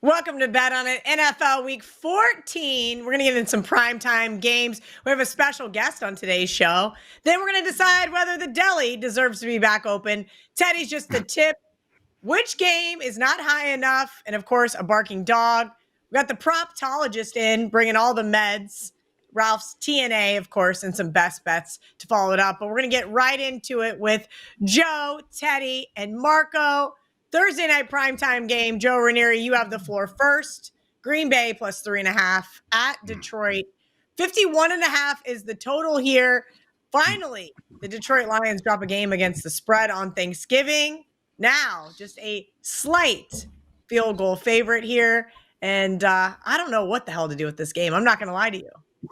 Welcome to Bet on It, NFL Week 14. We're going to get in some primetime games. We have a special guest on today's show. Then we're going to decide whether the deli deserves to be back open. Teddy's just the tip. Which game is not high enough? And, of course, a barking dog. We got the proptologist in, bringing all the meds. Ralph's TNA, of course, and some best bets to follow it up. But we're going to get right into it with Joe, Teddy, and Marco. Thursday night primetime game. Joe Raineri, you have the floor first. Green Bay plus 3.5 at Detroit. 51.5 is the total here. Finally, the Detroit Lions drop a game against the spread on Thanksgiving. Now, just a slight field goal favorite here. And I don't know what the hell to do with this game. I'm not going to lie to you.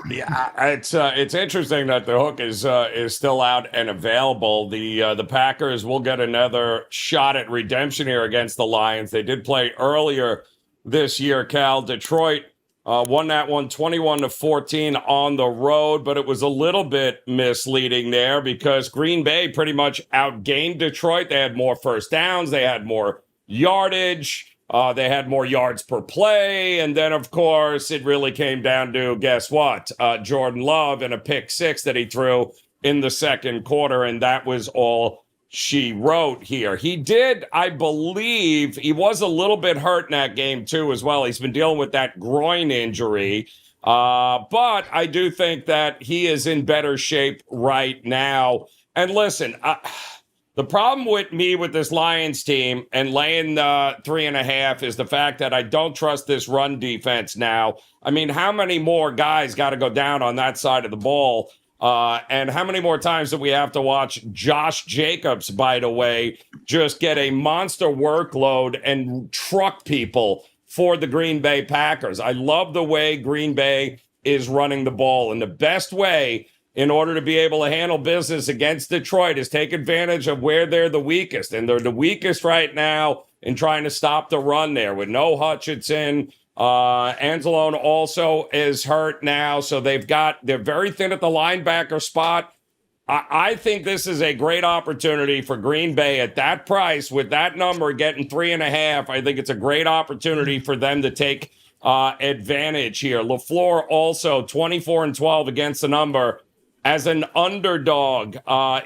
Yeah, it's interesting that the hook is still out and available. The Packers will get another shot at redemption here against the Lions. They did play earlier this year, Cal. Detroit won that one 21-14 on the road, but it was a little bit misleading there because Green Bay pretty much outgained Detroit. They had more first downs, they had more yardage. They had more yards per play. And then, of course, it really came down to, guess what? Jordan Love and a pick six that he threw in the second quarter. And that was all she wrote here. He did, I believe, he was a little bit hurt in that game, too, as well. He's been dealing with that groin injury. But I do think that he is in better shape right now. And listen, the problem with me with this Lions team and laying 3.5 is the fact that I don't trust this run defense now. I mean, how many more guys got to go down on that side of the ball? And how many more times do we have to watch Josh Jacobs, by the way, just get a monster workload and truck people for the Green Bay Packers? I love the way Green Bay is running the ball. And the best way in order to be able to handle business against Detroit is take advantage of where they're the weakest. And they're the weakest right now in trying to stop the run there with no Hutchinson. Anzalone also is hurt now. So they're very thin at the linebacker spot. I think this is a great opportunity for Green Bay at that price with that number getting 3.5. I think it's a great opportunity for them to take advantage here. LaFleur also 24-12 against the number as an underdog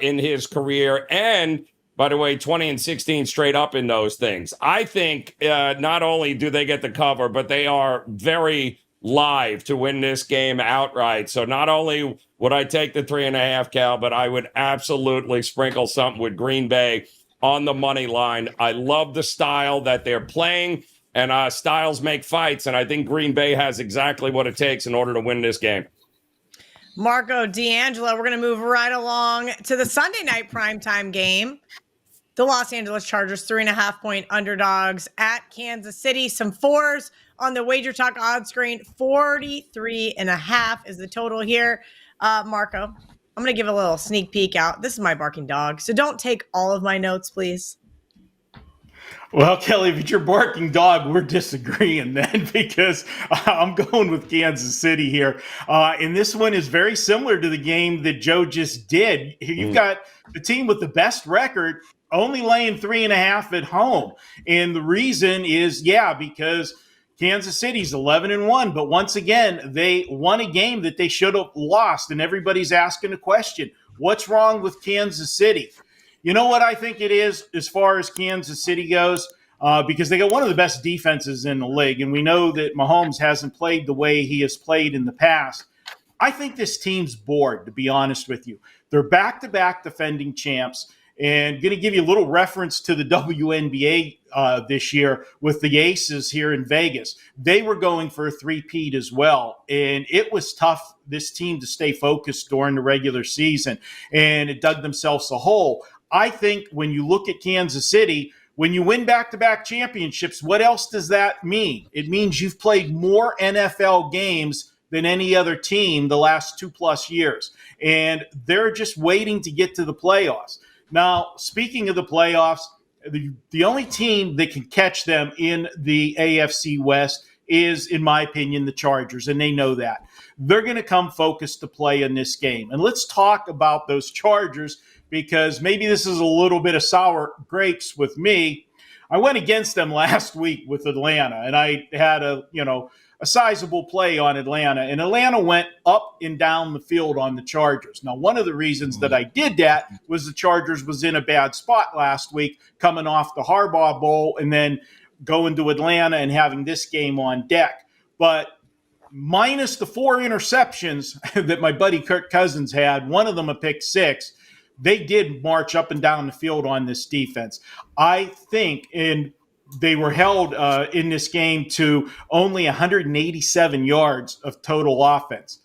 in his career. And, by the way, 20-16 straight up in those things. I think not only do they get the cover, but they are very live to win this game outright. So not only would I take the 3.5, Cal, but I would absolutely sprinkle something with Green Bay on the money line. I love the style that they're playing, and styles make fights. And I think Green Bay has exactly what it takes in order to win this game. Marco, D'Angelo, we're going to move right along to the Sunday night primetime game. The Los Angeles Chargers, 3.5-point underdogs at Kansas City. Some fours on the Wager Talk odds screen. 43.5 is the total here. Marco, I'm going to give a little sneak peek out. This is my barking dog, so don't take all of my notes, please. Well, Kelly, if it's your barking dog, we're disagreeing then because I'm going with Kansas City here. And this one is very similar to the game that Joe just did. You've got the team with the best record only laying 3.5 at home. And the reason is, because Kansas City's 11-1. But once again, they won a game that they should have lost. And everybody's asking the question, what's wrong with Kansas City? You know what I think it is as far as Kansas City goes? Because they got one of the best defenses in the league, and we know that Mahomes hasn't played the way he has played in the past. I think this team's bored, to be honest with you. They're back-to-back defending champs, and going to give you a little reference to the WNBA this year with the Aces here in Vegas. They were going for a three-peat as well, and it was tough, this team, to stay focused during the regular season, and it dug themselves a hole. I think when you look at Kansas City, when you win back-to-back championships, what else does that mean? It means you've played more NFL games than any other team the last 2+ years. And they're just waiting to get to the playoffs. Now, speaking of the playoffs, the only team that can catch them in the AFC West is, in my opinion, the Chargers, and they know that. They're going to come focused to play in this game. And let's talk about those Chargers, because maybe this is a little bit of sour grapes with me. I went against them last week with Atlanta, and I had a sizable play on Atlanta, and Atlanta went up and down the field on the Chargers. Now, one of the reasons that I did that was the Chargers was in a bad spot last week, coming off the Harbaugh Bowl and then going to Atlanta and having this game on deck. But minus the 4 interceptions that my buddy Kirk Cousins had, one of them a pick six, they did march up and down the field on this defense. I think they were held in this game to only 187 yards of total offense.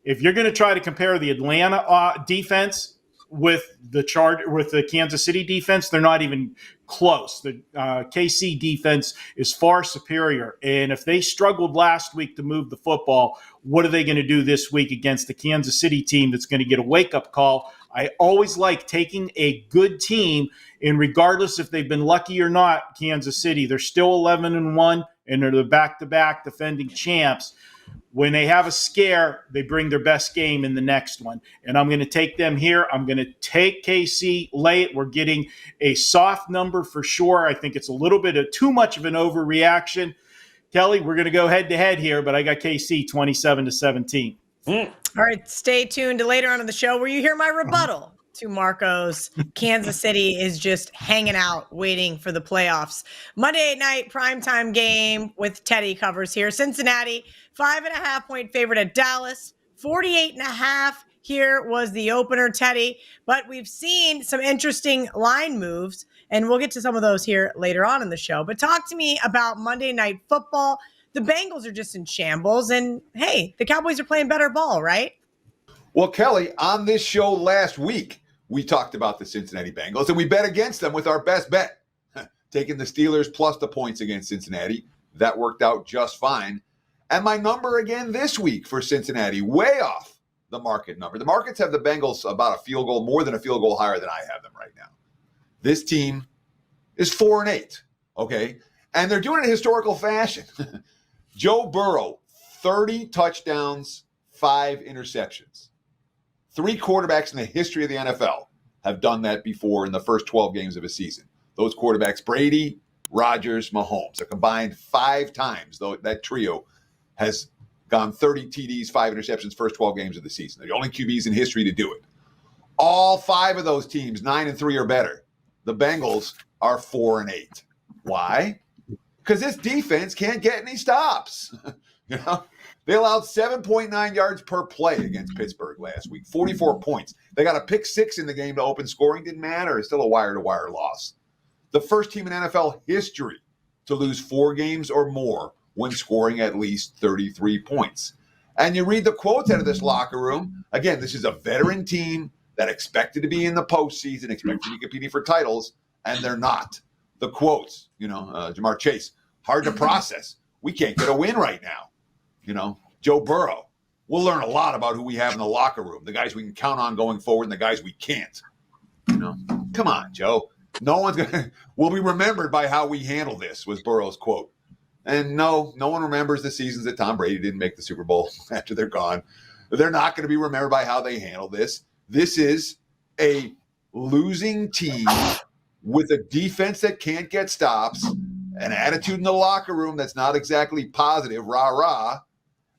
If you're going to try to compare the Atlanta defense with the Kansas City defense, they're not even close. The KC defense is far superior. And if they struggled last week to move the football, what are they going to do this week against the Kansas City team that's going to get a wake-up call? I always like taking a good team, and regardless if they've been lucky or not, Kansas City, they're still 11-1, and they're the back-to-back defending champs. When they have a scare, they bring their best game in the next one. And I'm going to take them here. I'm going to take KC, lay it. We're getting a soft number for sure. I think it's a little bit of too much of an overreaction. Kelly, we're going to go head-to-head here, but I got KC 27-17. All right, stay tuned to later on in the show where you hear my rebuttal to Marco's Kansas City is just hanging out, waiting for the playoffs. Monday night primetime game with Teddy covers here. Cincinnati, 5.5-point favorite at Dallas, 48.5. Here was the opener, Teddy. But we've seen some interesting line moves, and we'll get to some of those here later on in the show. But talk to me about Monday Night Football. The Bengals are just in shambles, and hey, the Cowboys are playing better ball, right? Well, Kelly, on this show last week, we talked about the Cincinnati Bengals, and we bet against them with our best bet, taking the Steelers plus the points against Cincinnati. That worked out just fine. And my number again this week for Cincinnati, way off the market number. The markets have the Bengals about a field goal, more than a field goal higher than I have them right now. This team is 4-8, okay? And they're doing it in historical fashion. Joe Burrow, 30 touchdowns, 5 interceptions. 3 quarterbacks in the history of the NFL have done that before in the first 12 games of a season. Those quarterbacks, Brady, Rodgers, Mahomes, are combined 5 times. Though that trio has gone 30 TDs, 5 interceptions, first 12 games of the season. They're the only QBs in history to do it. All 5 of those teams, 9-3 or better. The Bengals are 4-8. Why? Because this defense can't get any stops. They allowed 7.9 yards per play against Pittsburgh last week, 44 points. They got a pick 6 in the game to open scoring. Didn't matter. It's still a wire-to-wire loss. The first team in NFL history to lose 4 games or more when scoring at least 33 points. And you read the quotes out of this locker room. Again, this is a veteran team that expected to be in the postseason, expected to be competing for titles, and they're not. The quotes, Jamar Chase, hard to process. We can't get a win right now. Joe Burrow. We'll learn a lot about who we have in the locker room, the guys we can count on going forward and the guys we can't. Come on, Joe. No one's going to – we'll be remembered by how we handle this, was Burrow's quote. And no one remembers the seasons that Tom Brady didn't make the Super Bowl after they're gone. They're not going to be remembered by how they handle this. This is a losing team with a defense that can't get stops, an attitude in the locker room that's not exactly positive, rah-rah,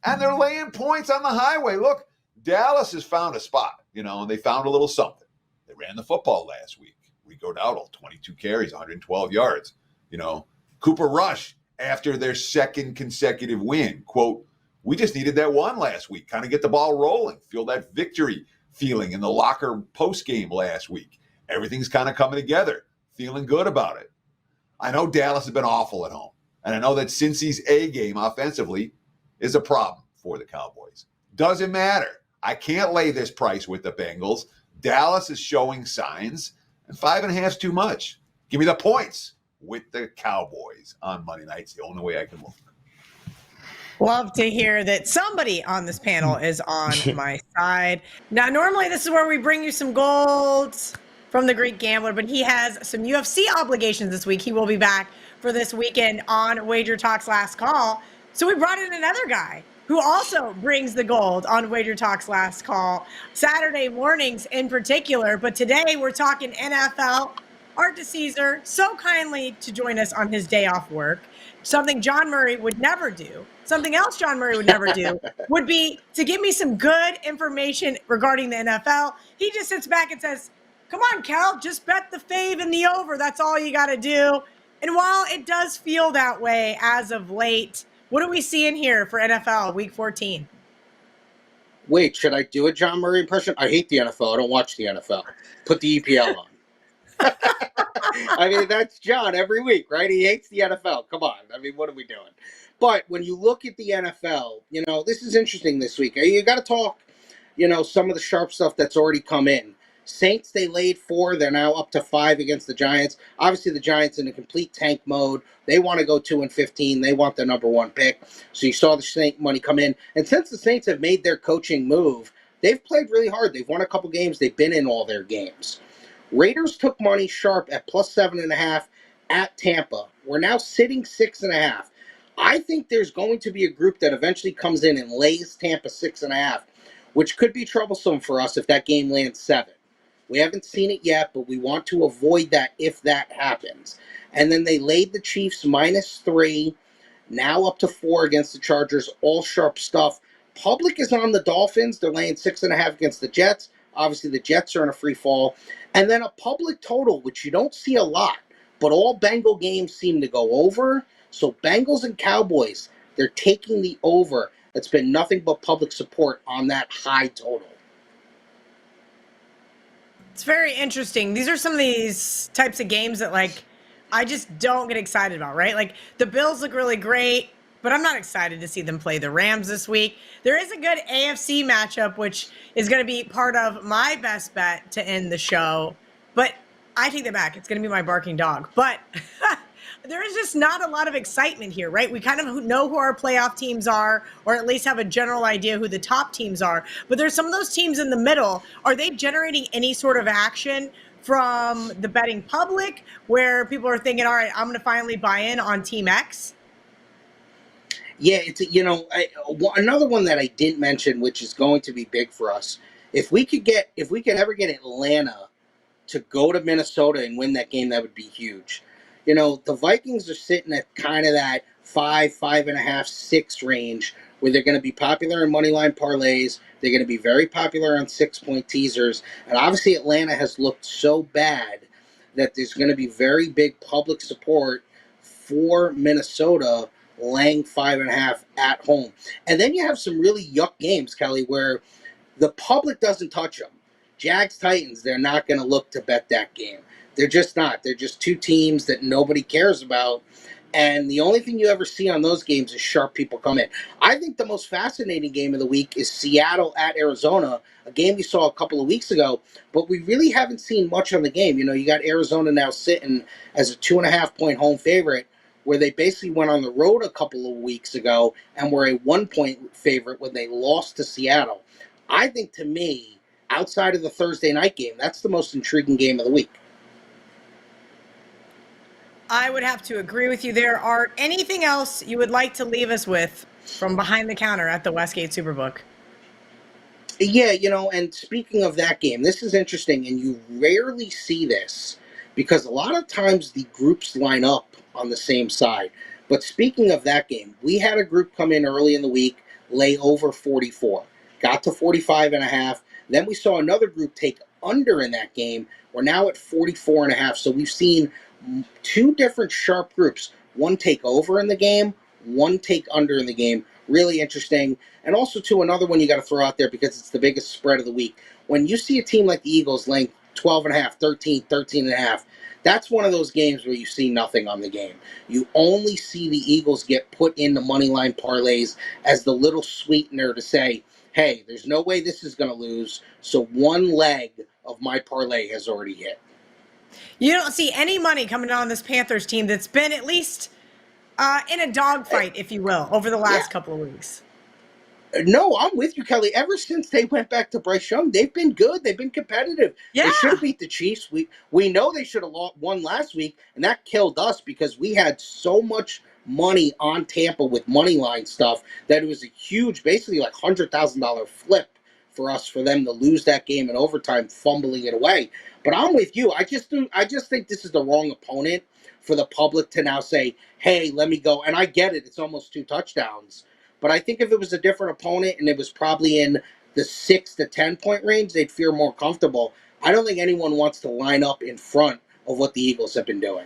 and they're laying points on the highway. Look, Dallas has found a spot, and they found a little something. They ran the football last week. Rico Dowdle, 22 carries, 112 yards. Cooper Rush, after their second consecutive win, quote, we just needed that one last week, kind of get the ball rolling, feel that victory feeling in the locker post-game last week. Everything's kind of coming together, feeling good about it. I know Dallas has been awful at home, and I know that Cincy's A game offensively is a problem for the Cowboys. Doesn't matter. I can't lay this price with the Bengals. Dallas is showing signs, and 5.5 is too much. Give me the points with the Cowboys on Monday night. It's the only way I can look. Love to hear that somebody on this panel is on my side. Now, normally this is where we bring you some golds from the Greek Gambler, but he has some UFC obligations this week. He will be back for this weekend on Wager Talk's Last Call. So we brought in another guy who also brings the gold on Wager Talk's Last Call, Saturday mornings in particular. But today we're talking NFL Art DICESARE so kindly to join us on his day off work. Something John Murray would never do. Something else John Murray would never do would be to give me some good information regarding the NFL. He just sits back and says, come on, Cal, just bet the fave and the over. That's all you got to do. And while it does feel that way as of late, what are we seeing here for NFL Week 14? Wait, should I do a John Murray impression? I hate the NFL. I don't watch the NFL. Put the EPL on. I mean, that's John every week, right? He hates the NFL. Come on. I mean, what are we doing? But when you look at the NFL, this is interesting this week. You got to talk, some of the sharp stuff that's already come in. Saints, they laid 4. They're now up to 5 against the Giants. Obviously, the Giants in a complete tank mode. They want to go 2-15. They want the number 1 pick. So you saw the Saint money come in. And since the Saints have made their coaching move, they've played really hard. They've won a couple games. They've been in all their games. Raiders took money sharp at plus 7.5 at Tampa. We're now sitting 6.5. I think there's going to be a group that eventually comes in and lays Tampa 6.5, which could be troublesome for us if that game lands 7. We haven't seen it yet, but we want to avoid that if that happens. And then they laid the Chiefs -3, now up to 4 against the Chargers, all sharp stuff. Public is on the Dolphins. They're laying 6.5 against the Jets. Obviously, the Jets are in a free fall. And then a public total, which you don't see a lot, but all Bengal games seem to go over. So Bengals and Cowboys, they're taking the over. It's been nothing but public support on that high total. It's very interesting. These are some of these types of games that, I just don't get excited about, right? The Bills look really great, but I'm not excited to see them play the Rams this week. There is a good AFC matchup, which is going to be part of my best bet to end the show. But I take that back. It's going to be my barking dog. But there is just not a lot of excitement here, right? We kind of know who our playoff teams are, or at least have a general idea who the top teams are. But there's some of those teams in the middle. Are they generating any sort of action from the betting public where people are thinking, all right, I'm going to finally buy in on Team X? Yeah, it's another one that I didn't mention, which is going to be big for us. If we could ever get Atlanta to go to Minnesota and win that game, that would be huge. The Vikings are sitting at kind of that 5, 5.5, 6 range where they're going to be popular in moneyline parlays. They're going to be very popular on 6-point teasers. And obviously Atlanta has looked so bad that there's going to be very big public support for Minnesota laying 5.5 at home. And then you have some really yuck games, Kelly, where the public doesn't touch them. Jags-Titans, they're not going to look to bet that game. They're just not. They're just two teams that nobody cares about. And the only thing you ever see on those games is sharp people come in. I think the most fascinating game of the week is Seattle at Arizona, a game we saw a couple of weeks ago, but we really haven't seen much on the game. You got Arizona now sitting as a 2.5-point home favorite, where they basically went on the road a couple of weeks ago and were a 1-point favorite when they lost to Seattle. I think, to me, outside of the Thursday night game, that's the most intriguing game of the week. I would have to agree with you there, Art. Anything else you would like to leave us with from behind the counter at the Westgate Superbook? Yeah, and speaking of that game, this is interesting, and you rarely see this because a lot of times the groups line up on the same side. But speaking of that game, we had a group come in early in the week, lay over 44, got to 45.5. Then we saw another group take under in that game. We're now at 44.5. So we've seen two different sharp groups. One take over in the game, one take under in the game. Really interesting. And also, too, another one you got to throw out there because it's the biggest spread of the week. When you see a team like the Eagles laying 12.5, 13, 13.5, that's one of those games where you see nothing on the game. You only see the Eagles get put into moneyline parlays as the little sweetener to say, hey, there's no way this is going to lose, so one leg of my parlay has already hit. You don't see any money coming on this Panthers team that's been at least in a dogfight, if you will, over the last couple of weeks. No, I'm with you, Kelly. Ever since they went back to Bryce Young, they've been good. They've been competitive. Yeah. They should have beat the Chiefs. We know they should have won last week, and that killed us because we had so much money on Tampa with money line stuff that it was a huge, basically like $100,000 flip for us for them to lose that game in overtime, fumbling it away. But I'm with you. I just think this is the wrong opponent for the public to now say, hey, let me go. And I get it. It's almost 2 touchdowns. But I think if it was a different opponent and it was probably in the 6 to 10 point range, they'd feel more comfortable. I don't think anyone wants to line up in front of what the Eagles have been doing.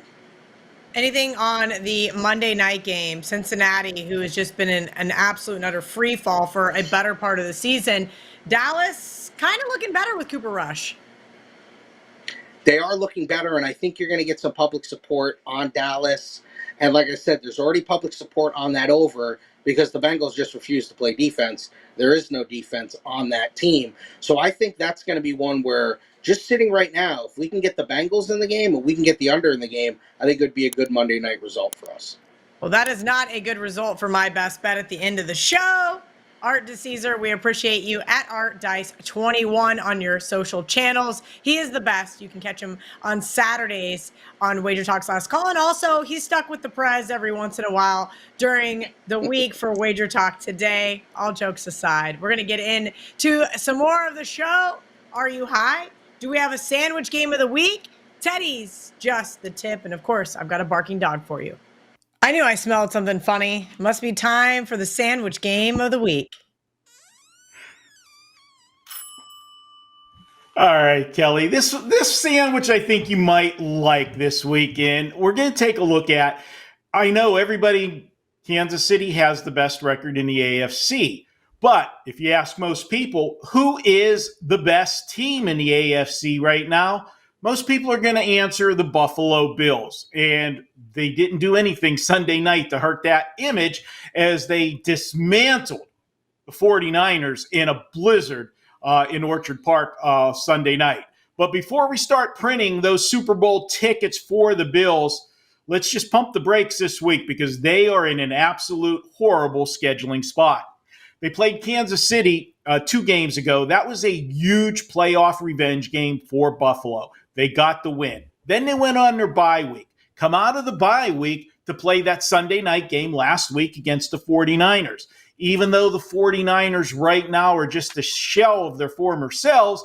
Anything on the Monday night game, Cincinnati, who has just been in an absolute and utter free fall for a better part of the season. Dallas kind of looking better with Cooper Rush. They are looking better, and I think you're going to get some public support on Dallas. And like I said, there's already public support on that over because the Bengals just refuse to play defense. There is no defense on that team. So I think that's going to be one where just sitting right now, if we can get the Bengals in the game and we can get the under in the game, I think it would be a good Monday night result for us. Well, that is not a good result for my best bet at the end of the show. Art DICESARE, we appreciate you at ArtDice21 on your social channels. He is the best. You can catch him on Saturdays on Wager Talk's Last Call. And also, he's stuck with the Prez every once in a while during the week for Wager Talk today. All jokes aside, we're going to get into some more of the show. Are you high? Do we have a sandwich game of the week? Teddy's just the tip. And of course, I've got a barking dog for you. I knew I smelled something funny. Must be time for the sandwich game of the week. All right, Kelly. This sandwich I think you might like this weekend. We're going to take a look at, I know everybody, Kansas City has the best record in the AFC. But if you ask most people, who is the best team in the AFC right now? Most people are going to answer the Buffalo Bills. And they didn't do anything Sunday night to hurt that image as they dismantled the 49ers in a blizzard in Orchard Park Sunday night. But before we start printing those Super Bowl tickets for the Bills, let's just pump the brakes this week because they are in an absolute horrible scheduling spot. They played Kansas City 2 games ago. That was a huge playoff revenge game for Buffalo. They got the win. Then they went on their bye week. Come out of the bye week to play that Sunday night game last week against the 49ers. Even though the 49ers right now are just a shell of their former selves,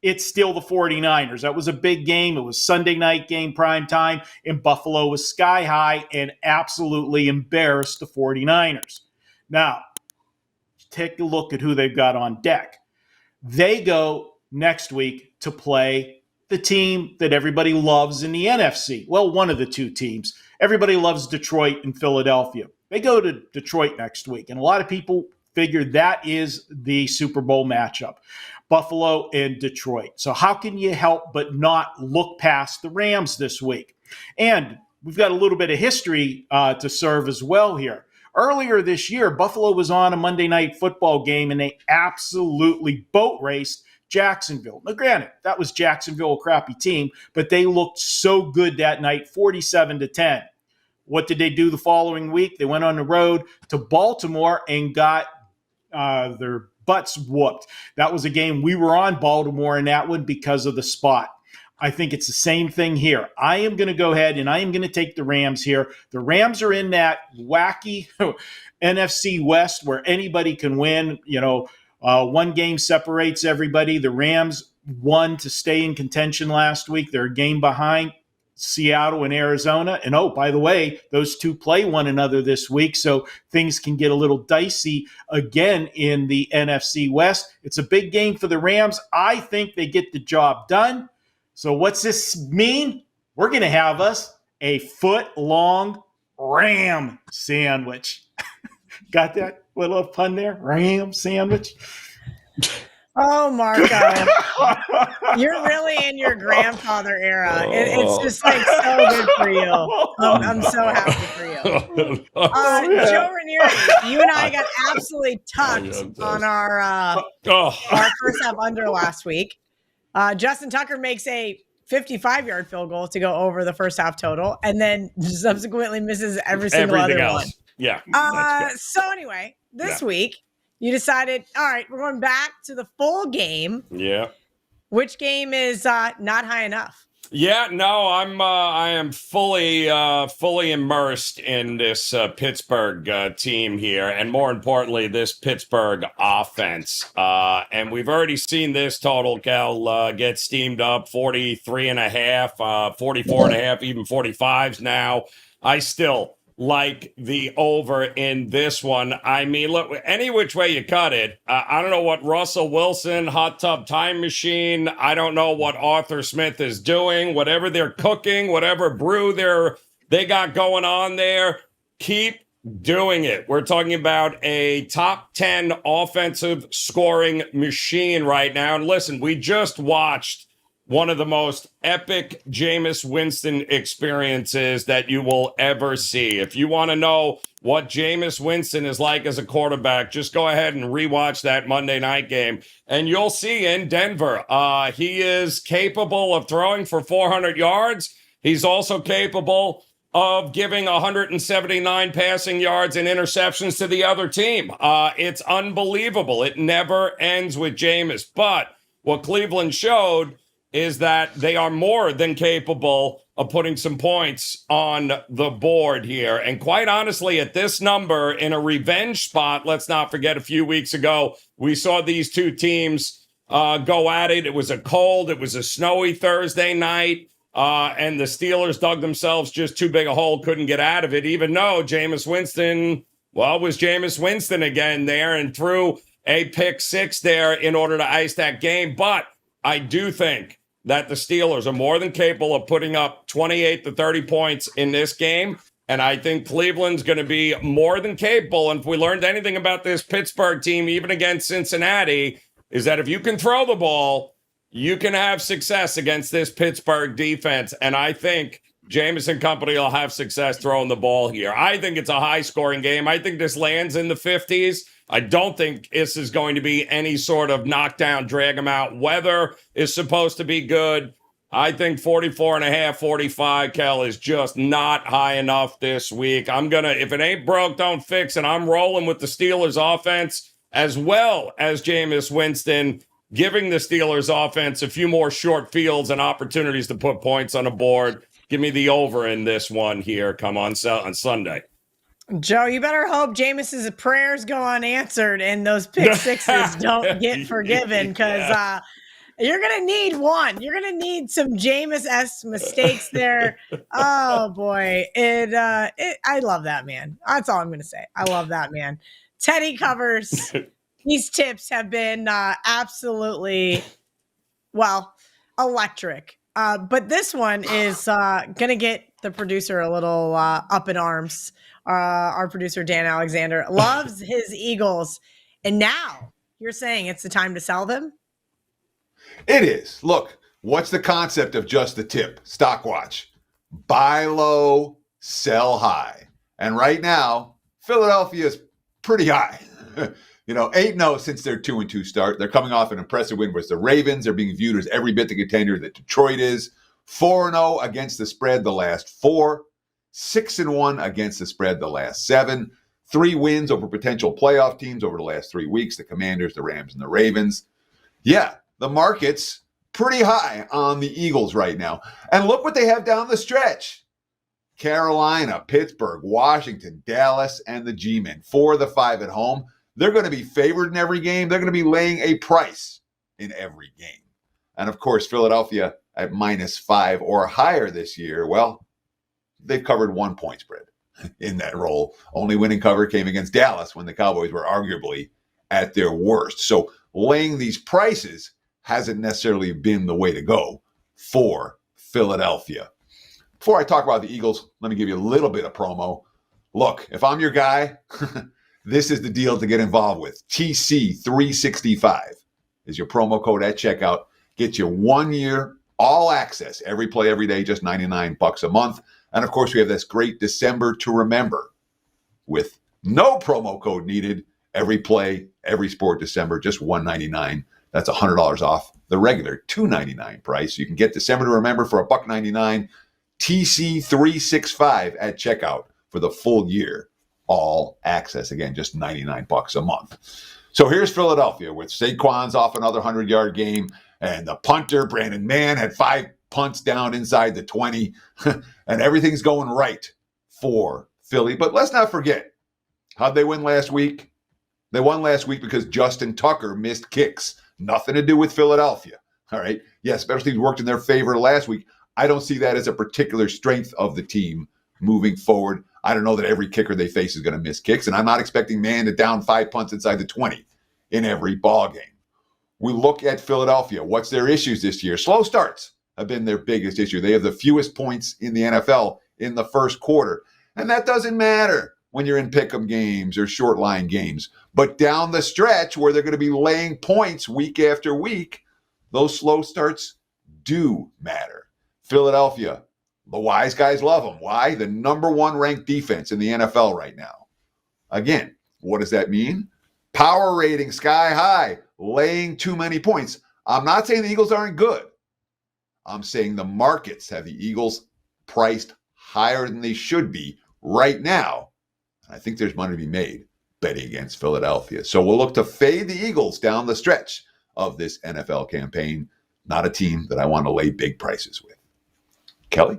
it's still the 49ers. That was a big game. It was Sunday night game, prime time, and Buffalo was sky high and absolutely embarrassed the 49ers. Now, take a look at who they've got on deck. They go next week to play the team that everybody loves in the NFC. Well, one of the 2 teams. Everybody loves Detroit and Philadelphia. They go to Detroit next week, and a lot of people figure that is the Super Bowl matchup, Buffalo and Detroit. So how can you help but not look past the Rams this week? And we've got a little bit of history to serve as well here. Earlier this year, Buffalo was on a Monday Night Football game, and they absolutely boat raced Jacksonville. Now, granted, that was Jacksonville, a crappy team, but they looked so good that night, 47-10. What did they do the following week? They went on the road to Baltimore and got their butts whooped. That was a game we were on Baltimore in that one because of the spot. I think it's the same thing here. I am going to go ahead and I am going to take the Rams here. The Rams are in that wacky NFC West where anybody can win. You know, one game separates everybody. The Rams won to stay in contention last week. They're a game behind Seattle and Arizona. And oh, by the way, those 2 play one another this week, so things can get a little dicey again in the NFC West. It's a big game for the Rams. I think they get the job done. So what's this mean? We're going to have us a foot-long Ram sandwich. Got that little pun there? Ram sandwich? Oh, Marco. You're really in your grandfather era. It's just like so good for you. I'm so happy for you. Joe Raineri, you and I got absolutely tucked on our first half under last week. Justin Tucker makes a 55-yard field goal to go over the first half total, and then subsequently misses every single Everything other else. one. Yeah. So anyway, this week you decided, all right, we're going back to the full game. Yeah. Which game is not high enough? Yeah, no, I am fully immersed in this Pittsburgh team here, and more importantly, this Pittsburgh offense. And we've already seen this total, Cal, get steamed up 43 and a half, 44 and a half, even 45s now. I still like the over in this one. I mean, look, any which way you cut it, I don't know what Russell Wilson, hot tub time machine, I don't know what Arthur Smith is doing, whatever they're cooking, whatever brew they got going on there, keep doing it. We're talking about a top 10 offensive scoring machine right now. And listen, we just watched one of the most epic Jameis Winston experiences that you will ever see. If you want to know what Jameis Winston is like as a quarterback, just go ahead and rewatch that Monday night game, and you'll see in Denver, he is capable of throwing for 400 yards. He's also capable of giving 179 passing yards and interceptions to the other team. It's unbelievable. It never ends with Jameis. But what Cleveland showed is that they are more than capable of putting some points on the board here. And quite honestly, at this number, in a revenge spot, let's not forget a few weeks ago, we saw these two teams go at it. It was a cold, it was a snowy Thursday night, and the Steelers dug themselves just too big a hole, couldn't get out of it, even though Jameis Winston, was Jameis Winston again there and threw a pick six there in order to ice that game. But I do think that the Steelers are more than capable of putting up 28 to 30 points in this game. And I think Cleveland's going to be more than capable. And if we learned anything about this Pittsburgh team, even against Cincinnati, is that if you can throw the ball, you can have success against this Pittsburgh defense. And I think Jameis and company will have success throwing the ball here. I think it's a high-scoring game. I think this lands in the 50s. I don't think this is going to be any sort of knockdown, drag them out. Weather is supposed to be good. I think 44 and a half, 45, Kel, is just not high enough this week. If it ain't broke, don't fix it. I'm rolling with the Steelers offense as well as Jameis Winston, giving the Steelers offense a few more short fields and opportunities to put points on the board. Give me the over in this one here. Come on Sunday. Joe, you better hope Jameis's prayers go unanswered and those pick sixes don't get forgiven, because you're going to need one. You're going to need some Jameis-esque mistakes there. Oh, boy. I love that, man. That's all I'm going to say. I love that, man. Teddy covers. These tips have been absolutely, electric. But this one is going to get the producer a little up in arms. Our producer, Dan Alexander, loves his Eagles. And now you're saying it's the time to sell them? It is. Look, what's the concept of just the tip? Stock watch. Buy low, sell high. And right now, Philadelphia is pretty high. 8-0 since their 2-2 start. They're coming off an impressive win versus the Ravens. They're being viewed as every bit the contender that Detroit is. 4-0 against the spread the last 4. 6-1 against the spread the last 7. 3 wins over potential playoff teams over the last 3 weeks. The Commanders, the Rams, and the Ravens. Yeah, the market's pretty high on the Eagles right now. And look what they have down the stretch. Carolina, Pittsburgh, Washington, Dallas, and the G-Men. 4 of the 5 at home. They're going to be favored in every game. They're going to be laying a price in every game. And, of course, Philadelphia at -5 or higher this year, they've covered 1 point spread in that role. Only winning cover came against Dallas when the Cowboys were arguably at their worst. So laying these prices hasn't necessarily been the way to go for Philadelphia. Before I talk about the Eagles, let me give you a little bit of promo. Look, if I'm your guy, this is the deal to get involved with. TC365 is your promo code at checkout. Get you 1 year all access, every play, every day, just $99 a month. And of course, we have this great December to remember with no promo code needed. Every play, every sport, December, just $199. That's $100 off the regular $299 price. You can get December to remember for $1.99. TC365 at checkout for the full year. All access. Again, just $99 a month. So here's Philadelphia with Saquon's off another 100-yard game. And the punter, Brandon Mann, had 5 punts down inside the 20, and everything's going right for Philly. But let's not forget, how'd they win last week? They won last week because Justin Tucker missed kicks. Nothing to do with Philadelphia. All right. Yeah, special teams worked in their favor last week. I don't see that as a particular strength of the team moving forward. I don't know that every kicker they face is going to miss kicks, and I'm not expecting man to down 5 punts inside the 20 in every ball game. We look at Philadelphia. What's their issues this year? Slow starts have been their biggest issue. They have the fewest points in the NFL in the first quarter, and that doesn't matter when you're in pick'em games or short line games. But down the stretch where they're going to be laying points week after week, those slow starts do matter. Philadelphia, the wise guys love them. Why? The number 1 ranked defense in the NFL right now. Again, what does that mean? Power rating sky high, laying too many points. I'm not saying the Eagles aren't good. I'm saying the markets have the Eagles priced higher than they should be right now. I think there's money to be made betting against Philadelphia. So we'll look to fade the Eagles down the stretch of this NFL campaign. Not a team that I want to lay big prices with. Kelly?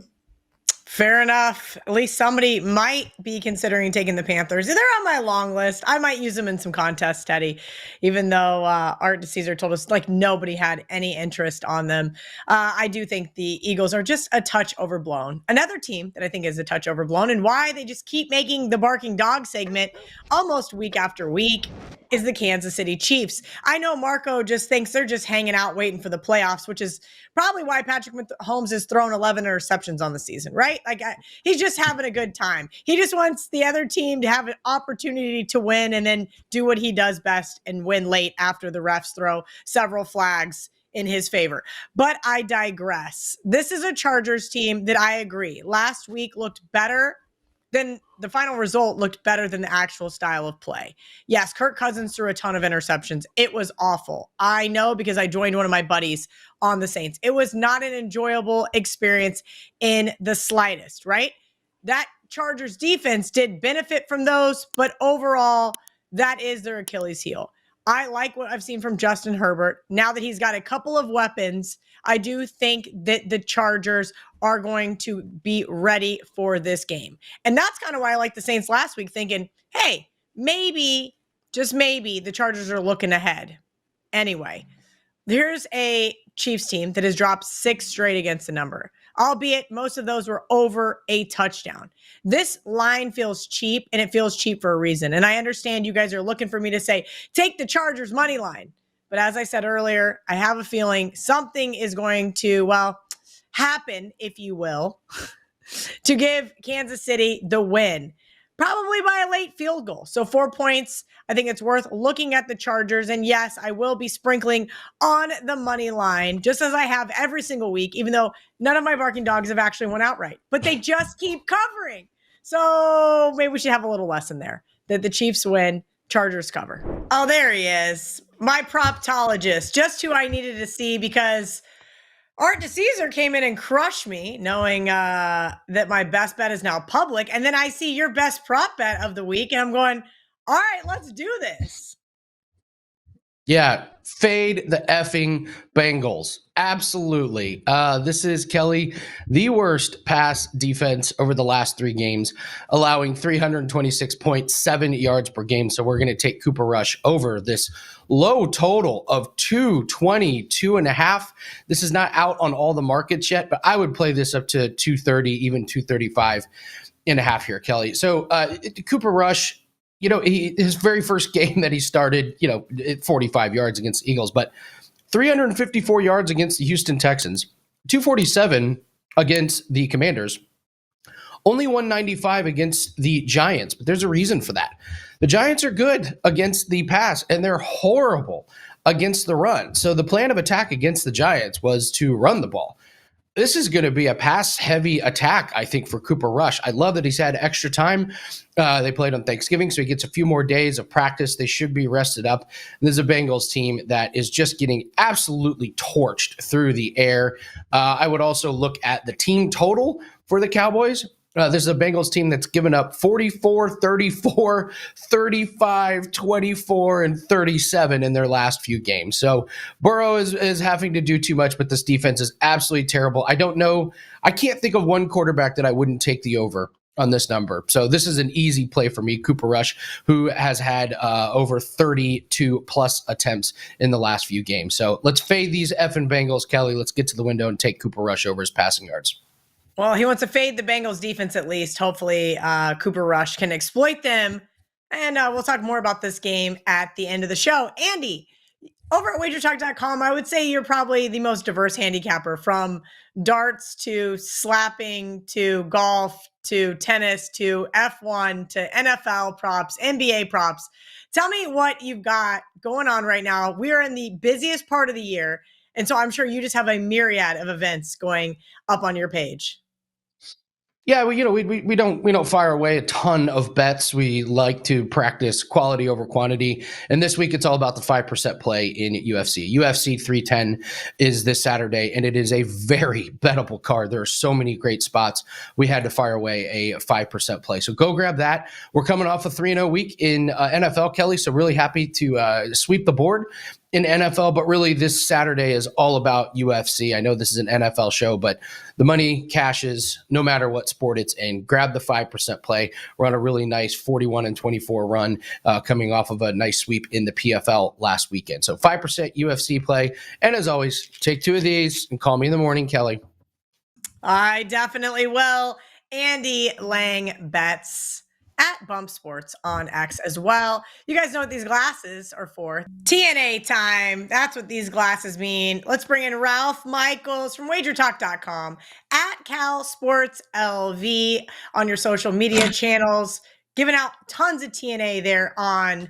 Fair enough. At least somebody might be considering taking the Panthers. They're on my long list. I might use them in some contests, Teddy, even though Art DICESARE told us like nobody had any interest on them. I do think the Eagles are just a touch overblown. Another team that I think is a touch overblown and why they just keep making the barking dog segment almost week after week is the Kansas City Chiefs. I know Marco just thinks they're just hanging out waiting for the playoffs, which is probably why Patrick Mahomes has thrown 11 interceptions on the season, right? He's just having a good time. He just wants the other team to have an opportunity to win and then do what he does best and win late after the refs throw several flags in his favor. But I digress. This is a Chargers team that I agree. Last week looked better than the final result looked better than the actual style of play. Yes, Kirk Cousins threw a ton of interceptions. It was awful. I know because I joined one of my buddies on the Saints. It was not an enjoyable experience in the slightest, right? That Chargers defense did benefit from those, but overall, that is their Achilles heel. I like what I've seen from Justin Herbert. Now that he's got a couple of weapons, I do think that the Chargers are going to be ready for this game. And that's kind of why I like the Saints last week, thinking, hey, maybe, just maybe, the Chargers are looking ahead. Anyway, here's a Chiefs team that has dropped 6 straight against the number, albeit most of those were over a touchdown. This line feels cheap, and it feels cheap for a reason. And I understand you guys are looking for me to say, take the Chargers money line. But as I said earlier, I have a feeling something is going to, happen, if you will, to give Kansas City the win. Probably by a late field goal. So 4 points. I think it's worth looking at the Chargers. And yes, I will be sprinkling on the money line, just as I have every single week, even though none of my barking dogs have actually won outright. But they just keep covering. So maybe we should have a little lesson there. That the Chiefs win, Chargers cover. Oh, there he is. My proptologist. Just who I needed to see because Art DICESARE came in and crushed me, knowing that my best bet is now public. And then I see your best prop bet of the week, and I'm going, all right, let's do this. Yeah, fade the effing Bengals. Absolutely. This is, Kelly, the worst pass defense over the last 3 games, allowing 326.7 yards per game. So we're going to take Cooper Rush over this low total of 222.5. This is not out on all the markets yet, but I would play this up to 230, even 235.5 here, Kelly. So Cooper Rush, his very first game that he started, 45 yards against the Eagles, but 354 yards against the Houston Texans, 247 against the Commanders, only 195 against the Giants. But there's a reason for that. The Giants are good against the pass, and they're horrible against the run. So the plan of attack against the Giants was to run the ball. This is going to be a pass-heavy attack, I think, for Cooper Rush. I love that he's had extra time. They played on Thanksgiving, so he gets a few more days of practice. They should be rested up. And this is a Bengals team that is just getting absolutely torched through the air. I would also look at the team total for the Cowboys. This is a Bengals team that's given up 44, 34, 35, 24, and 37 in their last few games. So Burrow is having to do too much, but this defense is absolutely terrible. I don't know. I can't think of one quarterback that I wouldn't take the over on this number. So this is an easy play for me. Cooper Rush, who has had over 32 plus attempts in the last few games. So let's fade these effing Bengals. Kelly, let's get to the window and take Cooper Rush over his passing yards. Well, he wants to fade the Bengals defense at least. Hopefully, Cooper Rush can exploit them. And we'll talk more about this game at the end of the show. Andy, over at wagertalk.com, I would say you're probably the most diverse handicapper, from darts to slapping to golf to tennis to F1 to NFL props, NBA props. Tell me what you've got going on right now. We're in the busiest part of the year, and so I'm sure you just have a myriad of events going up on your page. Yeah, well, we don't fire away a ton of bets. We like to practice quality over quantity. And this week, it's all about the 5% play in UFC. UFC 310 is this Saturday, and it is a very bettable card. There are so many great spots. We had to fire away a 5% play. So go grab that. We're coming off a 3-0 week in NFL, Kelly, so really happy to sweep the board in NFL, but really this Saturday is all about UFC. I know this is an NFL show, but the money cashes no matter what sport it's in. Grab the 5% play. We're on a really nice 41-24 run coming off of a nice sweep in the PFL last weekend. So 5% UFC play. And as always, take two of these and call me in the morning, Kelly. I definitely will. Andy Lang bets at Bump Sports on X as well. You guys know what these glasses are for. TNA time. That's what these glasses mean. Let's bring in Ralph Michaels from wagertalk.com at Cal Sports LV on your social media channels, giving out tons of TNA there on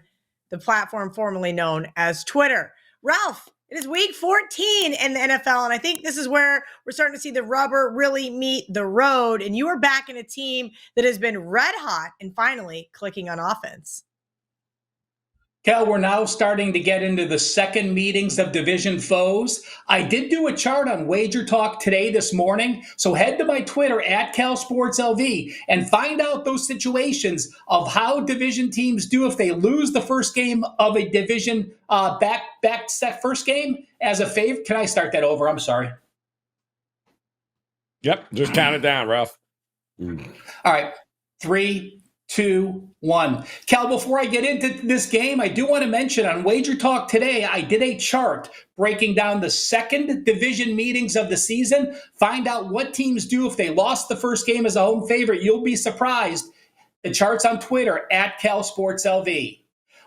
the platform formerly known as Twitter. Ralph, it is week 14 in the NFL, and I think this is where we're starting to see the rubber really meet the road, and you are back in a team that has been red hot and finally clicking on offense. Cal, we're now starting to get into the second meetings of division foes. I did do a chart on Wager Talk today this morning, so head to my Twitter at CalSportsLV and find out those situations of how division teams do if they lose the first game of a division back set first game as a favor. Can I start that over? I'm sorry. Yep, just count it down, Ralph. All right, 3, 2, 1. Cal, before I get into this game, I do want to mention on Wager Talk today, I did a chart breaking down the second division meetings of the season. Find out what teams do if they lost the first game as a home favorite. You'll be surprised. The chart's on Twitter at CalSportsLV.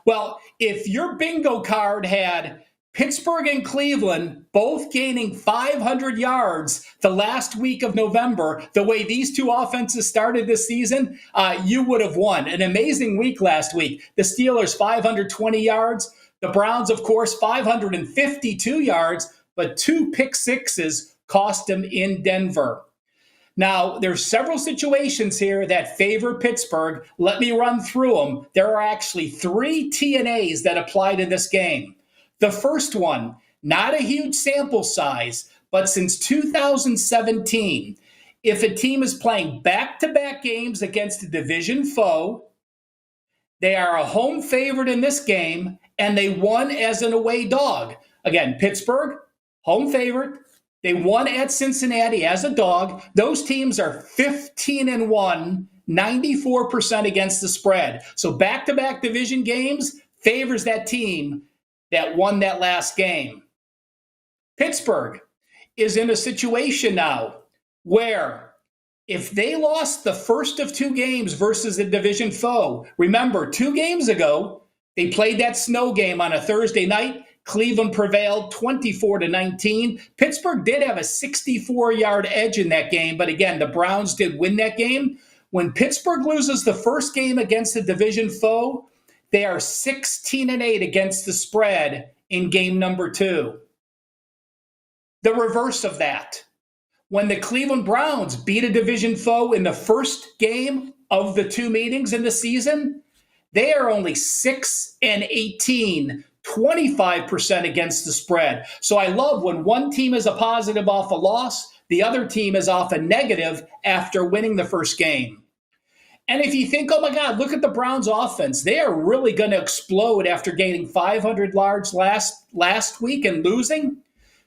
Well, if your bingo card had Pittsburgh and Cleveland both gaining 500 yards the last week of November, the way these two offenses started this season, you would have won. An amazing week last week. The Steelers, 520 yards. The Browns, of course, 552 yards, but 2 pick sixes cost them in Denver. Now, there's several situations here that favor Pittsburgh. Let me run through them. There are actually 3 TNAs that apply to this game. The first one, not a huge sample size, but since 2017, if a team is playing back-to-back games against a division foe, they are a home favorite in this game, and they won as an away dog. Again, Pittsburgh, home favorite. They won at Cincinnati as a dog. Those teams are 15-1, 94% against the spread. So back-to-back division games favors that team that won that last game. Pittsburgh is in a situation now where if they lost the first of 2 games versus a division foe, remember 2 games ago, they played that snow game on a Thursday night. Cleveland prevailed 24-19. Pittsburgh did have a 64-yard edge in that game, but again, the Browns did win that game. When Pittsburgh loses the first game against a division foe, they are 16-8 against the spread in game number 2. The reverse of that, when the Cleveland Browns beat a division foe in the first game of the 2 meetings in the season, they are only 6-18, 25% against the spread. So I love when one team is a positive off a loss, the other team is off a negative after winning the first game. And if you think, oh my God, look at the Browns offense. They are really going to explode after gaining 500 yards last week and losing.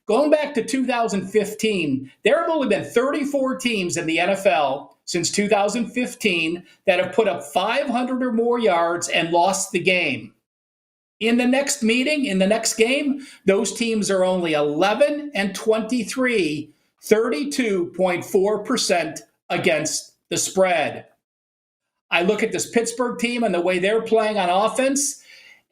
Going back to 2015, there have only been 34 teams in the NFL since 2015 that have put up 500 or more yards and lost the game. In the next meeting, in the next game, those teams are only 11 and 23, 32.4% against the spread. I look at this Pittsburgh team and the way they're playing on offense.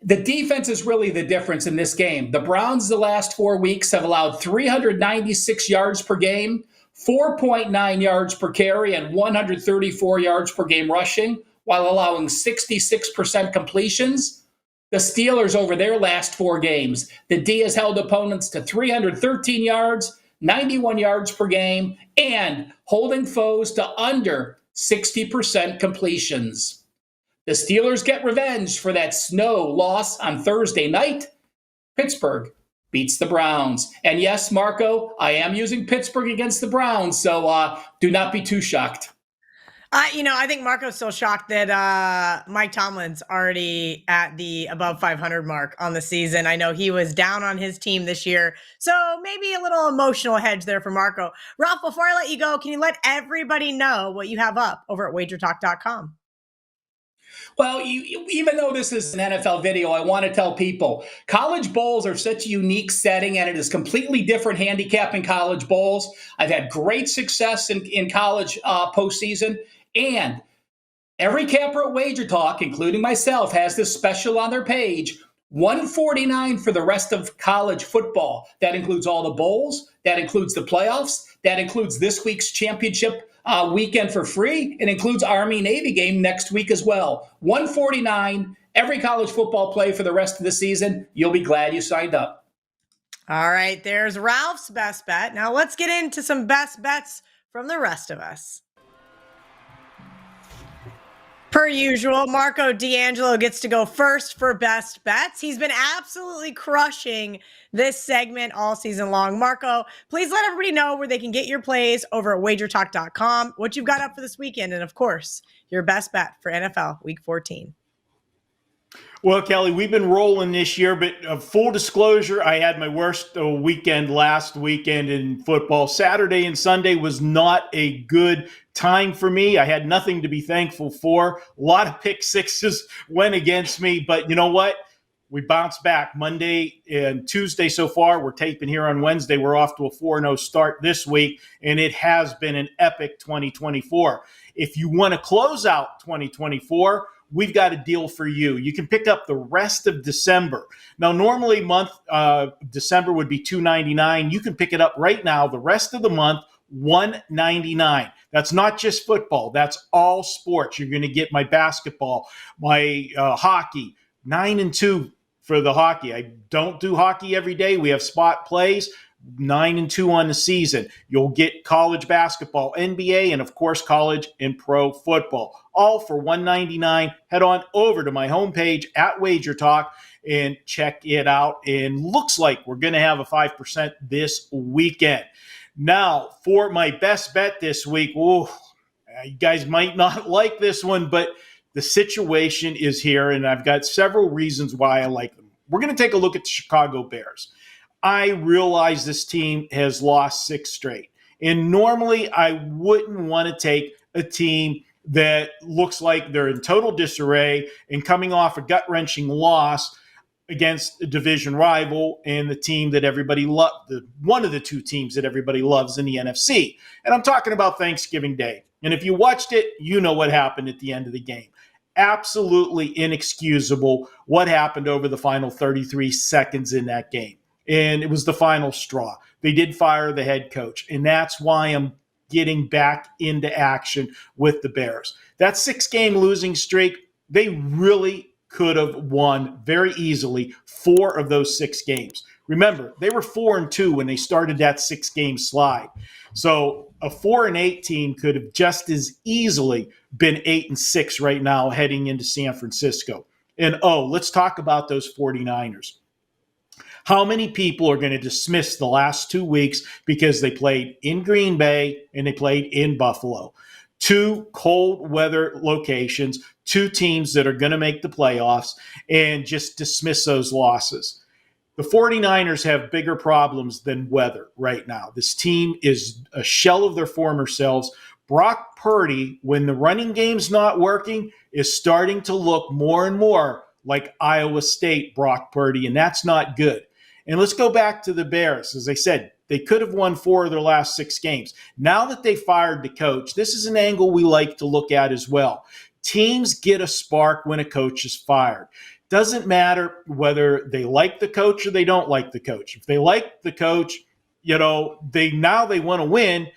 The defense is really the difference in this game. The Browns, the last 4 weeks, have allowed 396 yards per game, 4.9 yards per carry, and 134 yards per game rushing, while allowing 66% completions. The Steelers, over their last 4 games, the D has held opponents to 313 yards, 91 yards per game, and holding foes to under 60% completions. The Steelers get revenge for that snow loss on Thursday night. Pittsburgh beats the Browns. And yes, Marco, I am using Pittsburgh against the Browns, so do not be too shocked. I think Marco's still shocked that Mike Tomlin's already at the above 500 mark on the season. I know he was down on his team this year, so maybe a little emotional hedge there for Marco. Ralph, before I let you go, can you let everybody know what you have up over at wagertalk.com? Well, even though this is an NFL video, I want to tell people college bowls are such a unique setting, and it is completely different handicap in college bowls. I've had great success in college postseason, and every capper at Wager Talk, including myself, has this special on their page, $149 for the rest of college football. That includes all the bowls, that includes the playoffs, that includes this week's championship weekend for free. It includes Army-Navy game next week as well. $149, every college football play for the rest of the season. You'll be glad you signed up. All right, there's Ralph's best bet. Now let's get into some best bets from the rest of us. Per usual, Marco D'Angelo gets to go first for best bets. He's been absolutely crushing this segment all season long. Marco, please let everybody know where they can get your plays over at wagertalk.com, what you've got up for this weekend, and of course, your best bet for NFL Week 14. Well, Kelly, we've been rolling this year, but full disclosure, I had my worst weekend last weekend in football. Saturday and Sunday was not a good time for me. I had nothing to be thankful for. A lot of pick sixes went against me, but you know what? We bounced back Monday and Tuesday so far. We're taping here on Wednesday. We're off to a 4-0 start this week, and it has been an epic 2024. If you want to close out 2024, we've got a deal for you. You can pick up the rest of December. Now, normally December would be $2.99. You can pick it up right now, the rest of the month, $1.99. That's not just football. That's all sports. You're going to get my basketball, my hockey, 9-2 for the hockey. I don't do hockey every day. We have spot plays. 9-2 on the season. You'll get college basketball, NBA, and of course, college and pro football, all for $1.99. Head on over to my homepage at Wager Talk and check it out. And looks like we're going to have a 5% this weekend. Now, for my best bet this week, you guys might not like this one, but the situation is here, and I've got several reasons why I like them. We're going to take a look at the Chicago Bears. I realize this team has lost 6 straight. And normally I wouldn't want to take a team that looks like they're in total disarray and coming off a gut-wrenching loss against a division rival and the team that everybody loved, one of the 2 teams that everybody loves in the NFC. And I'm talking about Thanksgiving Day. And if you watched it, you know what happened at the end of the game. Absolutely inexcusable what happened over the final 33 seconds in that game. And it was the final straw. They did fire the head coach. And that's why I'm getting back into action with the Bears. That 6-game losing streak, they really could have won very easily 4 of those 6 games. Remember, they were 4-2 when they started that 6-game slide. So a 4-8 team could have just as easily been 8-6 right now heading into San Francisco. And let's talk about those 49ers. How many people are going to dismiss the last 2 weeks because they played in Green Bay and they played in Buffalo? 2 cold weather locations, 2 teams that are going to make the playoffs, and just dismiss those losses. The 49ers have bigger problems than weather right now. This team is a shell of their former selves. Brock Purdy, when the running game's not working, is starting to look more and more like Iowa State Brock Purdy, and that's not good. And let's go back to the Bears. As I said, they could have won 4 of their last 6 games. Now that they fired the coach, this is an angle we like to look at as well. Teams get a spark when a coach is fired. Doesn't matter whether they like the coach or they don't like the coach. If they like the coach, they want to win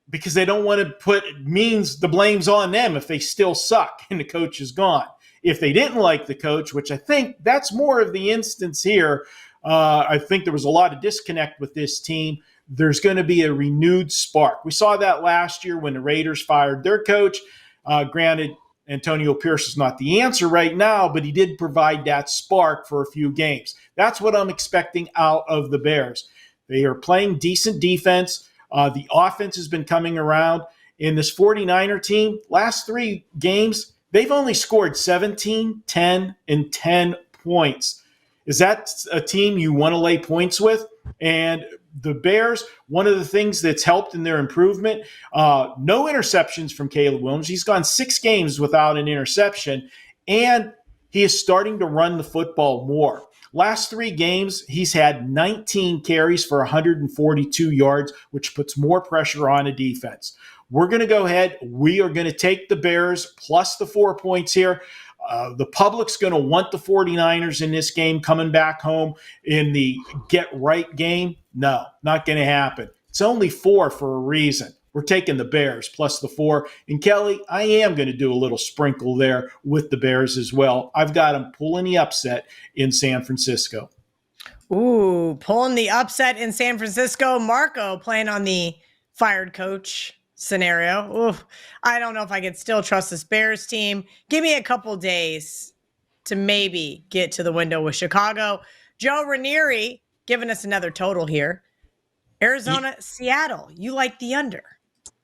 because they don't want to put the blames on them if they still suck and the coach is gone. If they didn't like the coach, which I think that's more of the instance here, I think there was a lot of disconnect with this team. There's going to be a renewed spark. We saw that last year when the Raiders fired their coach. Granted, Antonio Pierce is not the answer right now, but he did provide that spark for a few games. That's what I'm expecting out of the Bears. They are playing decent defense. The offense has been coming around. In this 49er team, last 3 games, they've only scored 17, 10, and 10 points. Is that a team you want to lay points with? And the Bears, one of the things that's helped in their improvement, no interceptions from Caleb Williams. He's gone 6 games without an interception, and he is starting to run the football more. Last 3 games, he's had 19 carries for 142 yards, which puts more pressure on a defense. We're going to go ahead. We are going to take the Bears plus the 4 points here. The public's going to want the 49ers in this game coming back home in the get-right game. No, not going to happen. It's only 4 for a reason. We're taking the Bears plus the 4. And, Kelly, I am going to do a little sprinkle there with the Bears as well. I've got them pulling the upset in San Francisco. Ooh, pulling the upset in San Francisco. Marco playing on the fired coach scenario. Ooh, I don't know if I could still trust this Bears team. Give me a couple days to maybe get to the window with Chicago. Joe Raineri giving us another total here. Arizona, Seattle. You like the under?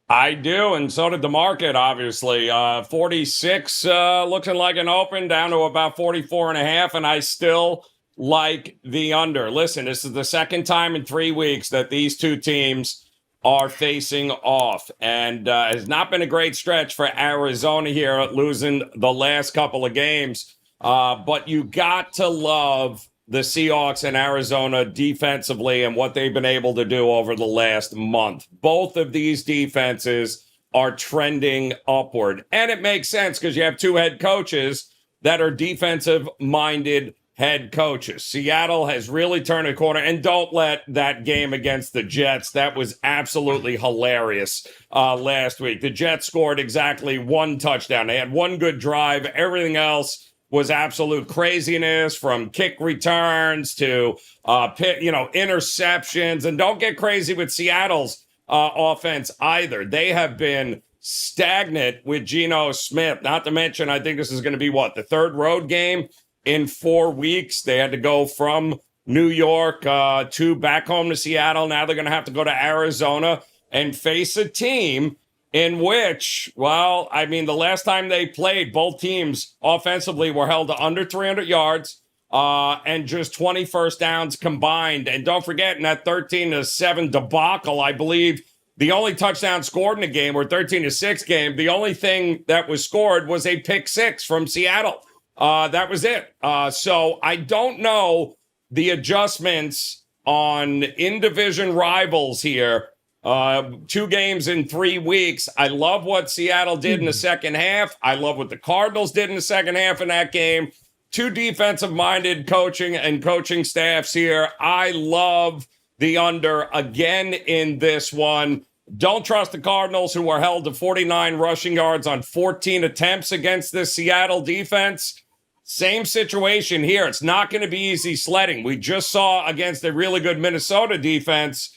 I do, and so did the market, obviously. 46 looking like an open, down to about 44.5, and I still like the under. Listen, this is the second time in 3 weeks that these 2 teams are facing off, and has not been a great stretch for Arizona here, losing the last couple of games. But you got to love the Seahawks and Arizona defensively and what they've been able to do over the last month. Both of these defenses are trending upward, and it makes sense because you have 2 head coaches that are defensive-minded head coaches. Seattle has really turned a corner, and don't let that game against the Jets. That was absolutely hilarious last week. The Jets scored exactly 1 touchdown. They had 1 good drive. Everything else was absolute craziness, from kick returns to interceptions. And don't get crazy with Seattle's offense either. They have been stagnant with Geno Smith. Not to mention, I think this is going to be the 3rd road game in 4 weeks. They had to go from New York to back home to Seattle. Now they're going to have to go to Arizona and face a team in which, the last time they played, both teams offensively were held to under 300 yards and just 20 first downs combined. And don't forget, in that 13-7 debacle, I believe the only touchdown scored in the game, or 13-6 game, the only thing that was scored was a pick 6 from Seattle. That was it. So I don't know the adjustments on in-division rivals here. 2 games in 3 weeks. I love what Seattle did in the second half. I love what the Cardinals did in the second half in that game. 2 defensive-minded coaching staffs here. I love the under again in this one. Don't trust the Cardinals, who are held to 49 rushing yards on 14 attempts against this Seattle defense. Same situation here. It's not going to be easy sledding. We just saw against a really good Minnesota defense.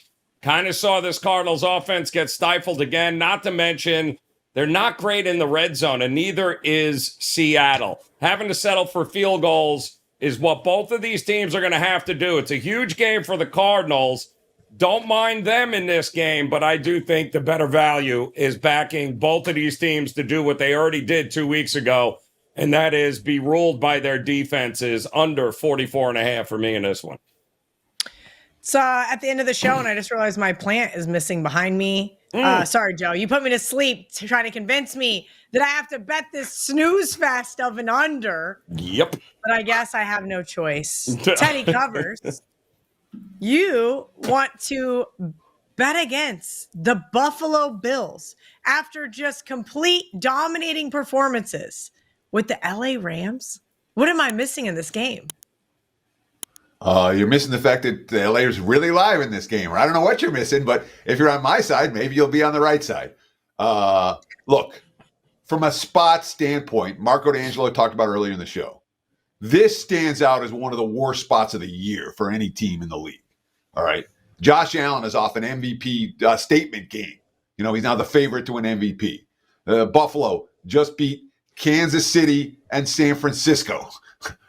Kind of saw this Cardinals offense get stifled again. Not to mention, they're not great in the red zone, and neither is Seattle. Having to settle for field goals is what both of these teams are going to have to do. It's a huge game for the Cardinals. Don't mind them in this game, but I do think the better value is backing both of these teams to do what they already did 2 weeks ago, and that is be ruled by their defenses under 44.5 for me in this one. So at the end of the show, and I just realized my plant is missing behind me. Sorry, Joe. You put me to sleep trying to convince me that I have to bet this snooze fest of an under. Yep. But I guess I have no choice. Teddy covers. You want to bet against the Buffalo Bills after just complete dominating performances with the LA Rams? What am I missing in this game? You're missing the fact that the LA is really live in this game. Or I don't know what you're missing, but if you're on my side, maybe you'll be on the right side. Look, from a spot standpoint, Marco D'Angelo talked about earlier in the show. This stands out as one of the worst spots of the year for any team in the league. All right. Josh Allen is off an MVP statement game. You know, he's now the favorite to win MVP. Buffalo just beat Kansas City and San Francisco.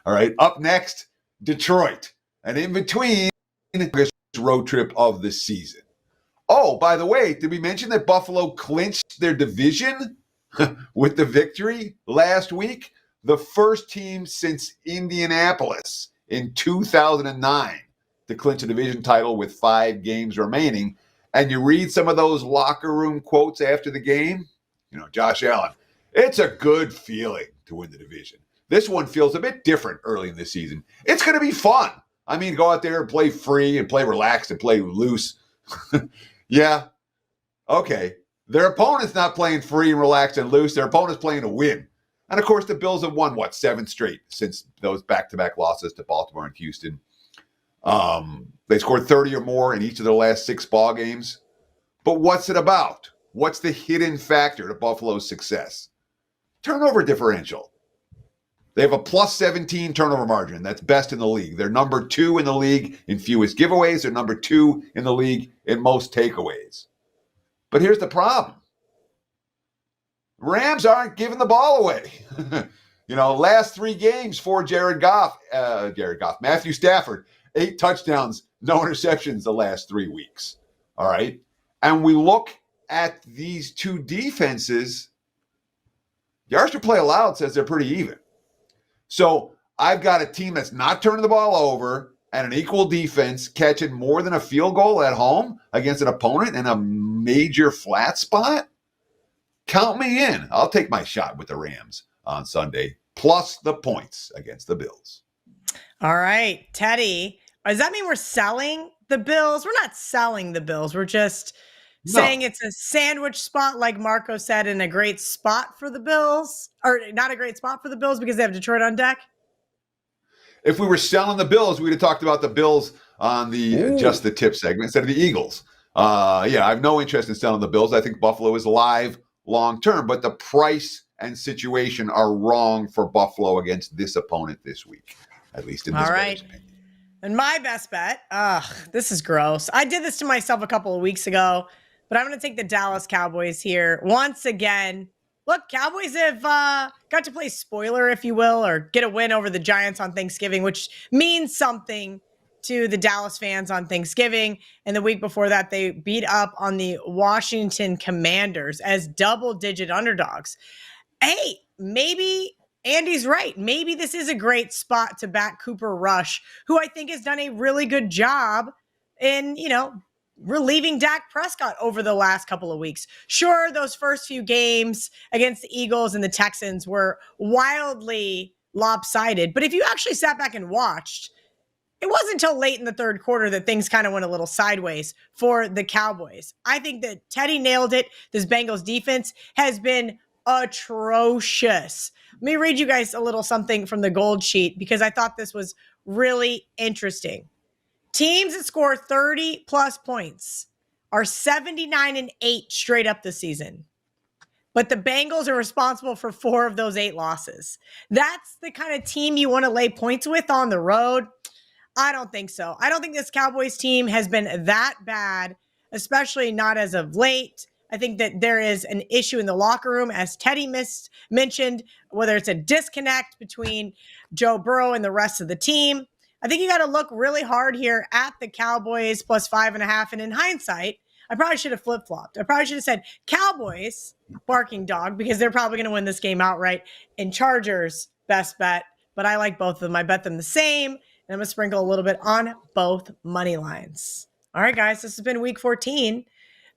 All right. Up next, Detroit. And in between, this road trip of the season. Oh, by the way, did we mention that Buffalo clinched their division with the victory last week? The first team since Indianapolis in 2009 to clinch a division title with 5 games remaining. And you read some of those locker room quotes after the game. You know, Josh Allen, it's a good feeling to win the division. This one feels a bit different early in the season. It's going to be fun. I mean, go out there and play free and play relaxed and play loose. Yeah. Okay. Their opponent's not playing free and relaxed and loose. Their opponent's playing to win. And, of course, the Bills have won, 7 straight since those back-to-back losses to Baltimore and Houston. They scored 30 or more in each of their last 6 ball games. But what's it about? What's the hidden factor to Buffalo's success? Turnover differential. They have a plus 17 turnover margin. That's best in the league. They're number 2 in the league in fewest giveaways. They're number 2 in the league in most takeaways. But here's the problem. Rams aren't giving the ball away. Last 3 games for Matthew Stafford, 8 touchdowns, no interceptions the last 3 weeks. All right. And we look at these 2 defenses, yards per play allowed says they're pretty even. So I've got a team that's not turning the ball over and an equal defense catching more than a field goal at home against an opponent in a major flat spot. Count me in. I'll take my shot with the Rams on Sunday, plus the points against the Bills. All right, Teddy. Does that mean we're selling the Bills? We're not selling the Bills. We're just saying it's a sandwich spot, like Marco said, and a great spot for the Bills. Or not a great spot for the Bills because they have Detroit on deck? If we were selling the Bills, we'd have talked about the Bills on the Just the Tip segment instead of the Eagles. I have no interest in selling the Bills. I think Buffalo is live long-term, but the price and situation are wrong for Buffalo against this opponent this week, at least in this bettor's opinion. And my best bet, this is gross. I did this to myself a couple of weeks ago, but I'm going to take the Dallas Cowboys here. Once again, look, Cowboys have got to play spoiler, if you will, or get a win over the Giants on Thanksgiving, which means something to the Dallas fans on Thanksgiving. And the week before that, they beat up on the Washington Commanders as double-digit underdogs. Hey, maybe Andy's right. Maybe this is a great spot to back Cooper Rush, who I think has done a really good job in, relieving Dak Prescott over the last couple of weeks. Sure, those first few games against the Eagles and the Texans were wildly lopsided. But if you actually sat back and watched, it wasn't until late in the third quarter that things kind of went a little sideways for the Cowboys. I think that Teddy nailed it. This Bengals defense has been atrocious. Let me read you guys a little something from the Gold Sheet because I thought this was really interesting. Teams that score 30 plus points are 79-8 straight up this season. But the Bengals are responsible for 4 of those 8 losses. That's the kind of team you want to lay points with on the road. I don't think so. I don't think this Cowboys team has been that bad, especially not as of late. I think that there is an issue in the locker room, as Teddy mentioned, whether it's a disconnect between Joe Burrow and the rest of the team. I think you got to look really hard here at the Cowboys plus 5.5. And in hindsight, I probably should have flip-flopped. I probably should have said Cowboys barking dog, because they're probably going to win this game outright, and Chargers best bet. But I like both of them. I bet them the same, and I'm going to sprinkle a little bit on both money lines. All right, guys, this has been week 14.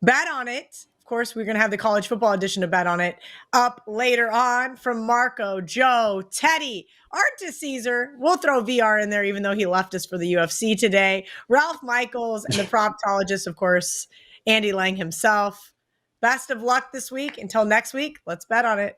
Bet on it. Of course, we're going to have the college football edition of Bet on It up later on from Marco, Joe, Teddy, Art to Caesar. We'll throw VR in there, even though he left us for the UFC today. Ralph Michaels and the proctologist, of course, Andy Lang himself. Best of luck this week. Until next week, let's bet on it.